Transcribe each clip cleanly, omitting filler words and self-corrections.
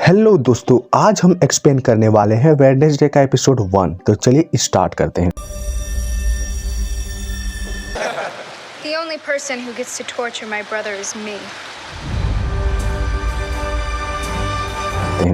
Hello दोस्तों, आज हम एक्सप्लेन करने वाले हैं वेडनेसडे का एपिसोड 1। तो चलिए स्टार्ट करते हैं। The only person who gets to torture my brother is me.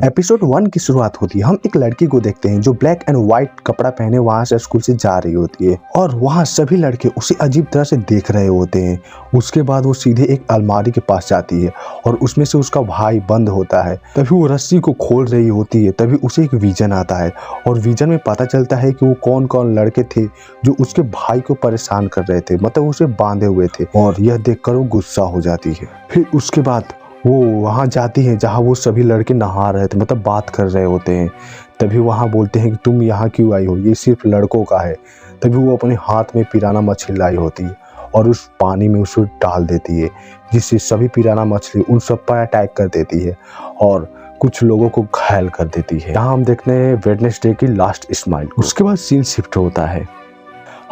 Episode 1 की शुरुआत होती है। हम एक लड़की को देखते हैं जो ब्लैक एंड व्हाइट कपड़ा पहने वहां से स्कूल से जा रही होती है और वहां सभी लड़के उसे अजीब तरह से देख रहे होते हैं। उसके बाद वो सीधे एक अलमारी के पास जाती है और उसमें से उसका भाई बंद होता है। तभी वो रस्सी को खोल रही होती है। तभी उसे एक विजन आता है और विजन में पता चलता है कि वो कौन कौन लड़के थे जो उसके भाई को परेशान कर रहे थे, मतलब उसे बांधे हुए थे। और यह देखकर वो गुस्सा हो जाती है। फिर उसके बाद वो वहाँ जाती है जहाँ वो सभी लड़के नहा रहे थे, मतलब बात कर रहे होते हैं। तभी वहाँ बोलते हैं कि तुम यहाँ क्यों आई हो, ये सिर्फ लड़कों का है। तभी वो अपने हाथ में पिराना मछली लाई होती है और उस पानी में उसे डाल देती है, जिससे सभी पिराना मछली उन सब पर अटैक कर देती है और कुछ लोगों को घायल कर देती है। यहाँ हम देखते हैं वेडनेसडे की लास्ट स्माइल। उसके बाद सीन शिफ्ट होता है।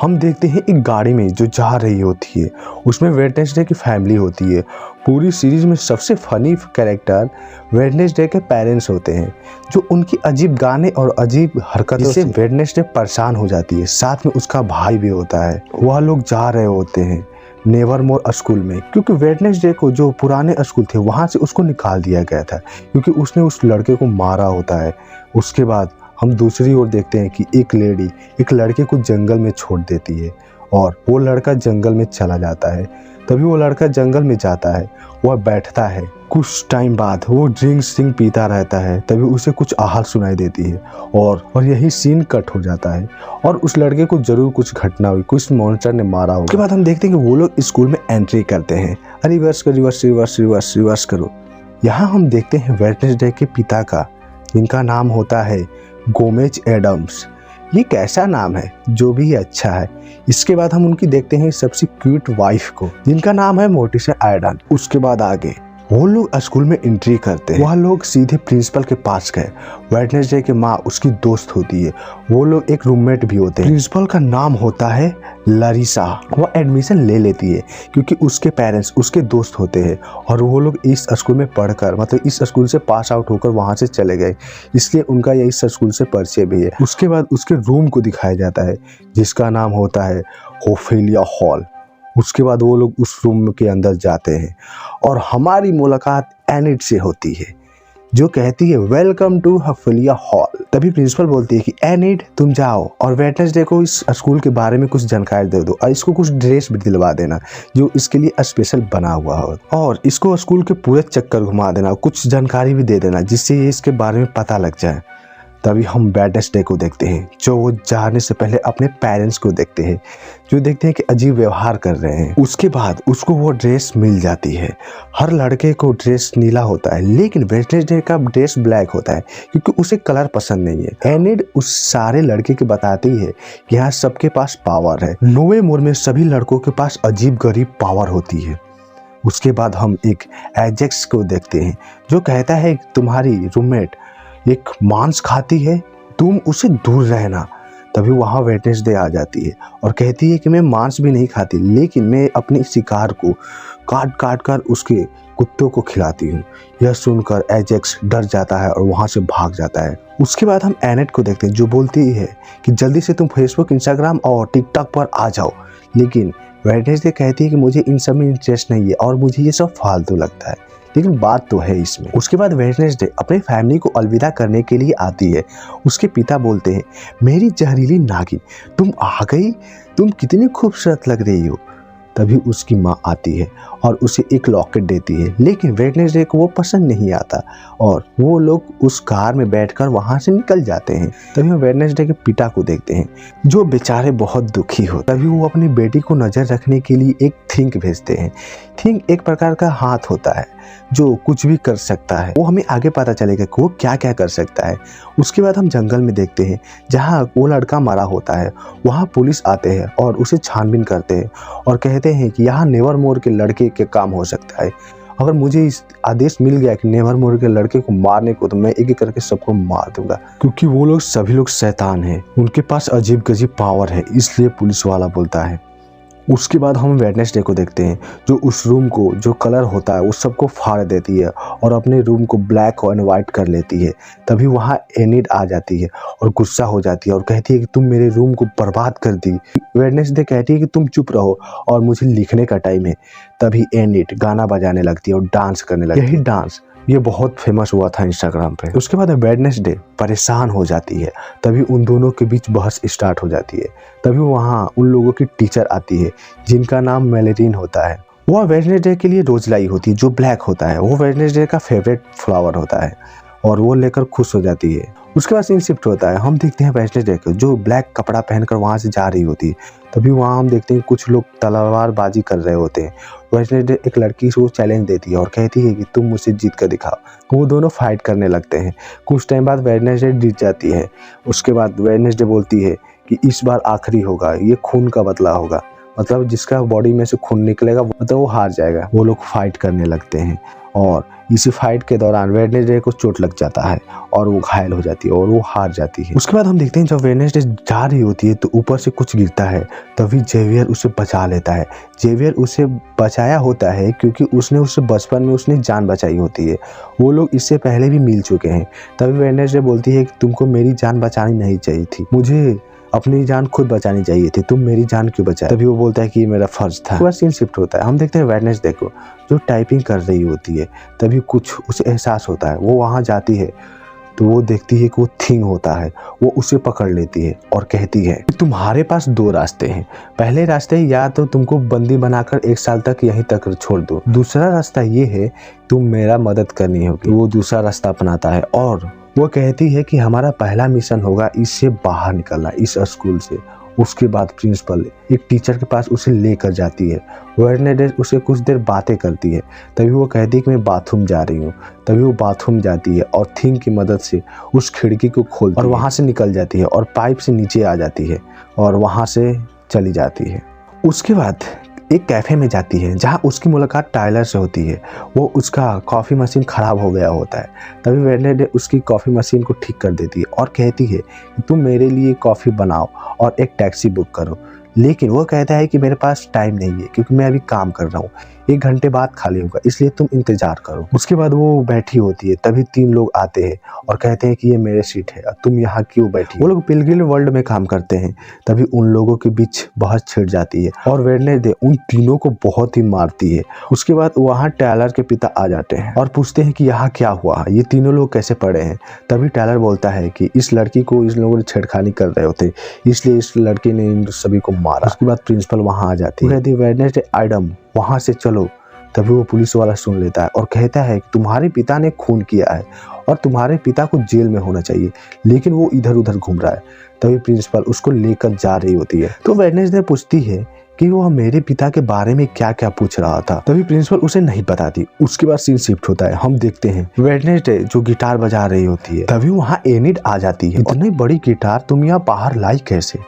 हम देखते हैं एक गाड़ी में जो जा रही होती है, उसमें वेडनेसडे की फैमिली होती है। पूरी सीरीज में सबसे फनी कैरेक्टर वेडनेसडे के पेरेंट्स होते हैं, जो उनकी अजीब गाने और अजीब हरकतों से वेडनेसडे परेशान हो जाती है। साथ में उसका भाई भी होता है। वह लोग जा रहे होते हैं नेवरमोर स्कूल में, क्योंकि वेडनेसडे को जो पुराने स्कूल थे वहाँ से उसको निकाल दिया गया था, क्योंकि उसने उस लड़के को मारा होता है। उसके बाद हम दूसरी ओर देखते हैं कि एक लेडी एक लड़के को जंगल में छोड़ देती है और वो लड़का जंगल में चला जाता है। तभी वो लड़का जंगल में जाता है, वह बैठता है। कुछ टाइम बाद वो ड्रिंक पीता रहता है। तभी उसे कुछ आवाज़ सुनाई देती है और यही सीन कट हो जाता है और उस लड़के को जरूर कुछ घटना हुई, कुछ मॉन्स्टर ने मारा हो। उसके बाद हम देखते हैं कि वो लोग स्कूल में एंट्री करते हैं। रिवर्स करो, रिवर्स रिवर्स रिवर्स रिवर्स करो। यहाँ हम देखते हैं वेडनेसडे के पिता का, जिनका नाम होता है गोमेज एडम्स। ये कैसा नाम है, जो भी अच्छा है। इसके बाद हम उनकी देखते हैं सबसे क्यूट वाइफ को, जिनका नाम है मोटिसा आयडन। उसके बाद आगे वो लोग स्कूल में एंट्री करते हैं। वह लोग सीधे प्रिंसिपल के पास गए। वेडनेसडे की माँ उसकी दोस्त होती है। वो लोग एक रूममेट भी होते हैं। प्रिंसिपल का नाम होता है लरिसा। वो एडमिशन ले लेती है क्योंकि उसके पेरेंट्स उसके दोस्त होते हैं और वो लोग इस स्कूल में पढ़कर, मतलब इस स्कूल से पास आउट होकर वहाँ से चले गए, इसलिए उनका यही स्कूल से परिचय भी है। उसके बाद उसके रूम को दिखाया जाता है, जिसका नाम होता है ओफेलिया हॉल। उसके बाद वो लोग उस रूम के अंदर जाते हैं और हमारी मुलाकात एनिड से होती है, जो कहती है वेलकम टू ओफेलिया हॉल। तभी प्रिंसिपल बोलती है कि एनिड तुम जाओ और वेडनेसडे को इस स्कूल के बारे में कुछ जानकारी दे दो और इसको कुछ ड्रेस भी दिलवा देना जो इसके लिए स्पेशल बना हुआ हो, और इसको स्कूल के पूरे चक्कर घुमा देना, कुछ जानकारी भी दे देना जिससे ये इसके बारे में पता लग जाए। तभी हम वेडनेसडे को देखते हैं, जो वो जाने से पहले अपने पेरेंट्स को देखते हैं, जो देखते हैं कि अजीब व्यवहार कर रहे हैं। उसके बाद उसको वो ड्रेस मिल जाती है। हर लड़के को ड्रेस नीला होता है, लेकिन वेडनेसडे का ड्रेस ब्लैक होता है क्योंकि उसे कलर पसंद नहीं है। एनिड उस सारे लड़के को बताती है कि यहाँ सबके पास पावर है। नेवरमोर में सभी लड़कों के पास अजीब गरीब पावर होती है। उसके बाद हम एक एजेक्स को देखते हैं, जो कहता है तुम्हारी रूममेट एक मांस खाती है, तुम उसे दूर रहना। तभी वहाँ वेडनेसडे आ जाती है और कहती है कि मैं मांस भी नहीं खाती, लेकिन मैं अपने शिकार को काट काट कर उसके कुत्तों को खिलाती हूँ। यह सुनकर एजेक्स डर जाता है और वहाँ से भाग जाता है। उसके बाद हम एनेट को देखते हैं, जो बोलती है कि जल्दी से तुम फेसबुक, इंस्टाग्राम और टिकटॉक पर आ जाओ, लेकिन वेडनेसडे कहती है कि मुझे इन सब में इंटरेस्ट नहीं है और मुझे ये सब फालतू लगता है, लेकिन बात तो है इसमें। उसके बाद वेडनेसडे अपने फैमिली को अलविदा करने के लिए आती है। उसके पिता बोलते हैं मेरी जहरीली नागिन, तुम आ गई, तुम कितनी खूबसूरत लग रही हो। तभी उसकी माँ आती है और उसे एक लॉकेट देती है, लेकिन वेडनेसडे को वो पसंद नहीं आता और वो लोग उस कार में बैठकर वहाँ से निकल जाते हैं। तभी हम वेडनेसडे के पिता को देखते हैं, जो बेचारे बहुत दुखी हो। तभी वो अपनी बेटी को नज़र रखने के लिए एक थिंक भेजते हैं। थिंक एक प्रकार का हाथ होता है जो कुछ भी कर सकता है। वो हमें आगे पता चलेगा कि वो क्या क्या कर सकता है। उसके बाद हम जंगल में देखते हैं जहाँ वो लड़का मरा होता है। वहाँ पुलिस आते हैं और उसे छानबीन करते हैं और कहते हैं कि यहाँ नेवरमोर के लड़के के काम हो सकता है। अगर मुझे इस आदेश मिल गया कि नेवरमोर के लड़के को मारने को, तो मैं एक एक करके सबको मार दूंगा, क्योंकि वो लोग सभी लोग शैतान हैं, उनके पास अजीब गजीब पावर है, इसलिए पुलिस वाला बोलता है। उसके बाद हम वेडनेसडे को देखते हैं, जो उस रूम को जो कलर होता है उस सबको फाड़ देती है और अपने रूम को ब्लैक एंड वाइट कर लेती है। तभी वहाँ एनिड आ जाती है और गुस्सा हो जाती है और कहती है कि तुम मेरे रूम को बर्बाद कर दी। वेडनेसडे कहती है कि तुम चुप रहो और मुझे लिखने का टाइम है। तभी एनिड गाना बजाने लगती है और डांस करने लगती है। यही डांस ये बहुत फेमस हुआ था इंस्टाग्राम पे। उसके बाद वेडनेसडे परेशान हो जाती है। तभी उन दोनों के बीच बहस स्टार्ट हो जाती है। तभी वहाँ उन लोगों की टीचर आती है जिनका नाम मेलेरीन होता है। वह वेडनेसडे के लिए रोज लाई होती है जो ब्लैक होता है। वो वेडनेसडे का फेवरेट फ्लावर होता है और वो लेकर खुश हो जाती है। उसके बाद सीन शिफ्ट होता है। हम देखते हैं वेडनेसडे को जो ब्लैक कपड़ा पहनकर वहाँ से जा रही होती है। तभी वहाँ हम देखते हैं कुछ लोग तलवारबाजी कर रहे होते हैं। वेडनेसडे एक लड़की से वो चैलेंज देती है और कहती है कि तुम मुझसे जीत कर दिखाओ। वो दोनों फाइट करने लगते हैं। कुछ टाइम बाद वेडनेसडे जीत जाती है। उसके बाद वेडनेसडे बोलती है कि इस बार आखिरी होगा, ये खून का बदला होगा, मतलब जिसका बॉडी में से खून निकलेगा मतलब वो हार जाएगा। वो लोग फाइट करने लगते हैं और इसी फाइट के दौरान वेडनेसडे को चोट लग जाता है और वो घायल हो जाती है और वो हार जाती है। उसके बाद हम देखते हैं जब वेडनेसडे जा रही होती है तो ऊपर से कुछ गिरता है। तभी जेवियर उसे बचा लेता है। जेवियर उसे बचाया होता है क्योंकि उसने उससे बचपन में उसने जान बचाई होती है। वो लोग इससे पहले भी मिल चुके हैं। तभी वेडनेसडे बोलती है कि तुमको मेरी जान बचानी नहीं चाहिए थी, मुझे अपनी जान खुद बचानी चाहिए थी, तुम मेरी जान क्यों बचाए। तभी वो बोलता है कि ये मेरा फर्ज था। पूरा सीन शिफ्ट होता है। हम देखते हैं वेडनेसडे को जो टाइपिंग कर रही होती है। तभी कुछ उसे एहसास होता है। वो वहाँ जाती है तो वो देखती है कि वो थिंग होता है। वो उसे पकड़ लेती है और कहती है कि तुम्हारे पास दो रास्ते हैं। पहले रास्ते या तो तुमको बंदी बनाकर 1 साल तक यहीं तक छोड़ दो। दूसरा रास्ता ये है तुम मेरा मदद करनी होगी। वो दूसरा रास्ता अपनाता है और वो कहती है कि हमारा पहला मिशन होगा इससे बाहर निकलना, इस स्कूल से। उसके बाद प्रिंसिपल एक टीचर के पास उसे लेकर जाती है। वेडनेसडे उसे कुछ देर बातें करती है। तभी वो कहती है कि मैं बाथरूम जा रही हूँ। तभी वो बाथरूम जाती है और थिंग की मदद से उस खिड़की को खोलती है और वहाँ से निकल जाती है और पाइप से नीचे आ जाती है और वहाँ से चली जाती है। उसके बाद एक कैफ़े में जाती है जहाँ उसकी मुलाकात टायलर से होती है। वो उसका कॉफ़ी मशीन ख़राब हो गया होता है। तभी वेडनेसडे उसकी कॉफ़ी मशीन को ठीक कर देती है और कहती है कि तुम मेरे लिए कॉफ़ी बनाओ और एक टैक्सी बुक करो। लेकिन वो कहता है कि मेरे पास टाइम नहीं है क्योंकि मैं अभी काम कर रहा हूँ, 1 घंटे बाद खाली होगा, इसलिए तुम इंतज़ार करो। उसके बाद वो बैठी होती है। तभी 3 लोग आते हैं और कहते हैं कि ये मेरे सीट है, तुम यहाँ क्यों बैठी। वो लोग पिलग्रिम वर्ल्ड में काम करते हैं। तभी उन लोगों के बीच बहस छिड़ जाती है और वेडनेसडे उन तीनों को बहुत ही मारती है। उसके बाद वहाँ टायलर के पिता आ जाते हैं और पूछते हैं कि यहाँ क्या हुआ, ये तीनों लोग कैसे पड़े हैं। तभी टायलर बोलता है कि इस लड़की को इस लोगों ने छेड़खानी कर रहे होते, इसलिए इस लड़की ने इन सभी को मारा। उसके बाद प्रिंसिपल वहाँ आ जाती है। कहती है वेडनेसडे आइडम वहाँ से चलो। तभी वो पुलिस वाला सुन लेता है और कहता है कि तुम्हारे पिता ने खून किया है और तुम्हारे पिता को जेल में होना चाहिए, लेकिन वो इधर उधर घूम रहा है। तभी प्रिंसिपल उसको लेकर जा रही होती है। तो वेडनेसडे पूछती है कि वो मेरे पिता के बारे में क्या क्या पूछ रहा था। तभी प्रिंसिपल उसे नहीं बताती। उसके बाद सीन शिफ्ट होता है। हम देखते हैं वेडनेसडे जो गिटार बजा रही होती है। तभी वहाँ एनिड आ जाती है। इतनी बड़ी गिटार तुम यहाँ बाहर लाई कैसे।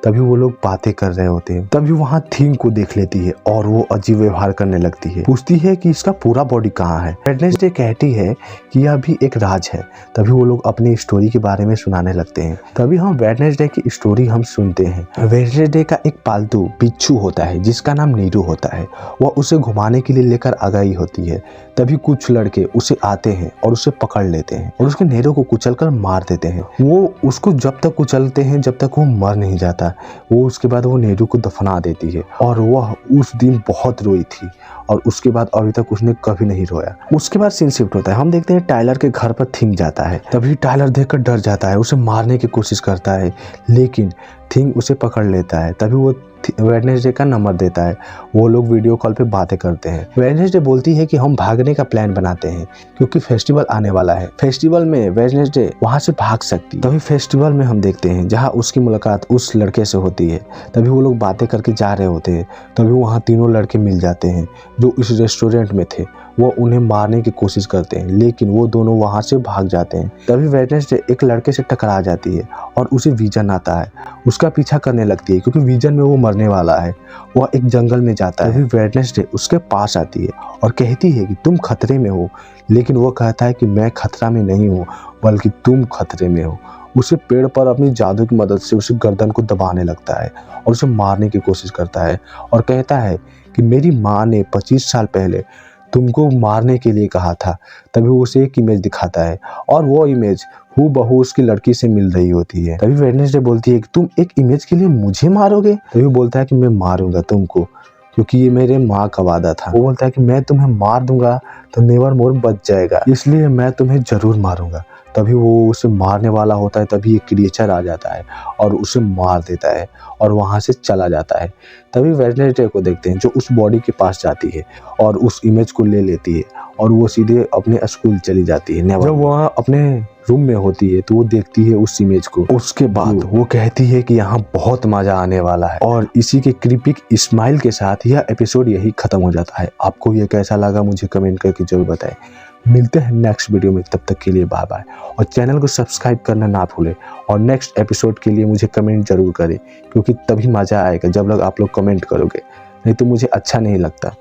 तभी वो लोग बातें कर रहे होते हैं। तभी वहाँ थिंग को देख लेती है और वो अजीब व्यवहार करने लगती है। पूछती है कि इसका पूरा बॉडी कहाँ है। वेडनेसडे कहती है कि यह भी एक राज है। तभी वो लोग अपनी स्टोरी के बारे में सुनाने लगते हैं। तभी हम वेडनेसडे की स्टोरी हम सुनते हैं। वेडनेसडे का एक पालतू बिच्छू होता है जिसका नाम नीरू होता है। वह उसे घुमाने के लिए लेकर आ गई होती है। तभी कुछ लड़के उसे आते हैं और उसे पकड़ लेते हैं और उसके नेहरू को कुचलकर मार देते हैं। वो उसको जब तक कुचलते हैं जब तक वो मर नहीं जाता। वो उसके बाद वो नेहरू को दफना देती है और वह उस दिन बहुत रोई थी और उसके बाद अभी तक उसने कभी नहीं रोया। उसके बाद सीन शिफ्ट होता है। हम देखते हैं टायलर के घर पर थिंग जाता है। तभी टायलर देखकर डर जाता है, उसे मारने की कोशिश करता है, लेकिन थिंग उसे पकड़ लेता है। तभी वो वेडनेसडे का नंबर देता है। वो लोग वीडियो कॉल पे बातें करते हैं। वेडनेसडे बोलती है कि हम भागने का प्लान बनाते हैं क्योंकि फेस्टिवल आने वाला है। फेस्टिवल में वेडनेसडे वहां से भाग सकती। तभी फेस्टिवल में हम देखते हैं जहां उसकी मुलाकात उस लड़के से होती है। तभी वो लोग बातें करके जा रहे होते हैं। तभी वहाँ तीनों लड़के मिल जाते हैं जो इस रेस्टोरेंट में थे। वो उन्हें मारने की कोशिश करते हैं लेकिन वो दोनों वहाँ से भाग जाते हैं। तभी वेडनेसडे एक लड़के से टकरा जाती है और उसे विजन आता है। उसका पीछा करने लगती है क्योंकि विजन में वो मरने वाला है। वह एक जंगल में जाता है। तभी वेडनेसडे उसके पास आती है और कहती है कि तुम खतरे में हो, लेकिन वो कहता है कि मैं खतरा में नहीं हूँ बल्कि तुम खतरे में हो। उसे पेड़ पर अपनी जादू की मदद से उसे गर्दन को दबाने लगता है और उसे मारने की कोशिश करता है और कहता है कि मेरी माँ ने 25 साल पहले तुमको मारने के लिए कहा था। तभी वो उसे एक इमेज दिखाता है और वो इमेज हूबहू उसकी लड़की से मिल रही होती है। तभी वेडनेसडे बोलती है कि तुम एक इमेज के लिए मुझे मारोगे? तभी वो बोलता है कि मैं मारूंगा तुमको, क्योंकि ये मेरे माँ का वादा था। वो बोलता है कि मैं तुम्हें मार दूंगा तो नेवर मोर बच जाएगा, इसलिए मैं तुम्हें जरूर मारूंगा। तभी वो उसे मारने वाला होता है, तभी एक क्रिएचर आ जाता है और उसे मार देता है और वहाँ से चला जाता है। तभी वेडनेसडे को देखते हैं जो उस बॉडी के पास जाती है और उस इमेज को ले लेती है और वो सीधे अपने स्कूल चली जाती है। जब वहाँ अपने रूम में होती है तो वो देखती है उस इमेज को। उसके बाद वो कहती है कि यहाँ बहुत मजा आने वाला है और इसी के क्रिपिक स्माइल के साथ यह एपिसोड यही खत्म हो जाता है। आपको ये कैसा लगा मुझे कमेंट करके जरूर बताएं। मिलते हैं नेक्स्ट वीडियो में, तब तक के लिए बाय बाय और चैनल को सब्सक्राइब करना ना भूलें और नेक्स्ट एपिसोड के लिए मुझे कमेंट जरूर करें, क्योंकि तभी मजा आएगा जब आप लोग कमेंट करोगे, नहीं तो मुझे अच्छा नहीं लगता।